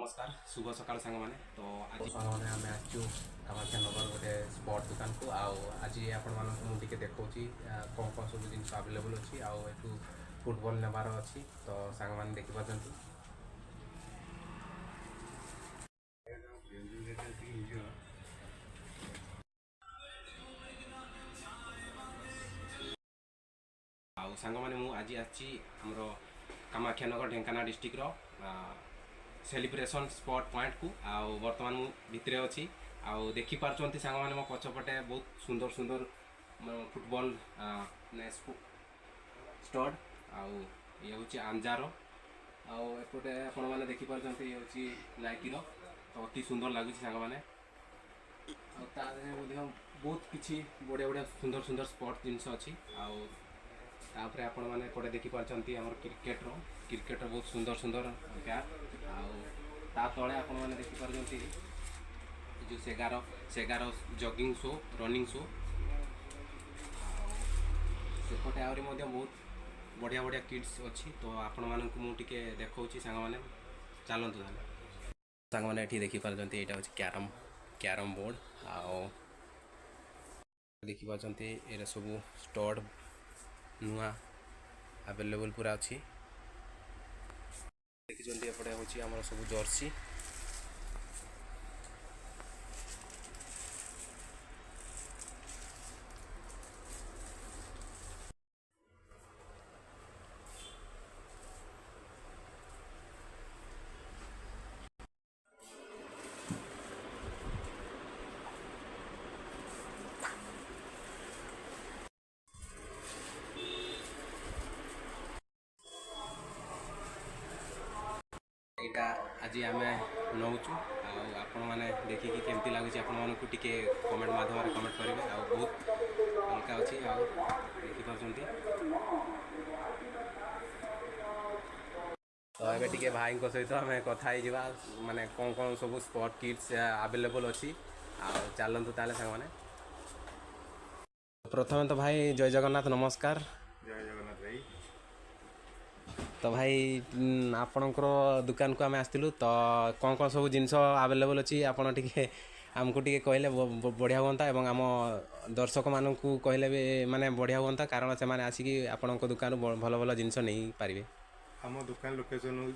नमस्कार शुभ सकाल सांग मैंने तो आज साଙ୍ଗମାନେ ଆମେ ଆସିଛୁ କାମାକ୍ଷାନଗର ଗୋଟେ ସ୍ପଟ୍ ଦୋକାନକୁ। ଆଉ ଆଜି ଆପଣମାନଙ୍କୁ ମୁଁ ଟିକେ ଦେଖାଉଛି କ'ଣ କ'ଣ ସବୁ ଜିନିଷ ଆଭେଲେବୁଲ୍ ଅଛି। ଆଉ ଏଠୁ ଫୁଟବଲ୍ ନେବାର ଅଛି, ତ ସାଙ୍ଗମାନେ ଦେଖିପାରୁଛନ୍ତି। आउ सांग मैंने मु आज आछि हमरो कामाक्षानगर ढेंकानाल डिस्ट्रिक्टर सेलिब्रेशन स्पॉट पॉइंट को आउ वर्तमान मु भितरे अछि। आउ देखि पारचंती सांग मैंने मो पछपटे बहुत सुंदर सुंदर फुटबॉल स्टड आउ ये हूँ आंजार आउ एपटे आपण मैंने देखि पारचंती ये हूँ नाइकीर तो अति सुंदर लगुच सांग मैंने बहुत किसी बढ़िया बढ़िया सुंदर सुंदर स्पॉट जिनस अच्छी आउ तापर आपण मैंने एपटे देखि पारचंती हमर क्रिकेटर बहुत सुंदर सुंदर प्यार आउ तले आपण मैंने देखि पारचंती जो सेगार जॉगिंग शो रनिंग शो सेपटे आहरी बहुत बढ़िया बढ़िया किड्स अच्छी। तो आपण मानक मुझे देखा सांग मैंने चलतु सांग मैंने ये देखी पारचंती यहाँ हूँ क्यारम बोर्ड आउ देखी पारचंती ये सब स्टड नुआ अवेलेबल पूरा अच्छी। देखिए एपटे हूँ आम सब जर्सी यहाँ आज आम नौचु आपण मैंने देखिए केमती लगुच आपण कमेंट माध्यम कमेंट करेंगे आ बहुत हल्का अच्छी देखिपार। तो ये टे भाई सहित आम कथा माने कौन कौन सब स्पॉट किट्स अवेलेबल अच्छी चलतु ताले सांग मैंने प्रथम तो भाई जय जगन्नाथ नमस्कार। जय जगन्नाथ भाई। तो भाई आपणकर दुकान को आम आसलु तो कौन कौन सब जिनस आवेलेबल अच्छी आपड़ टे आमको टे कहले बढ़िया हाँ और आम दर्शक मानू कहले भी माने बढ़िया हाँ कारण से आसिक आपण दुकान भल भल जिनस नहीं पारे। आम दुकान लोकेशन हूँ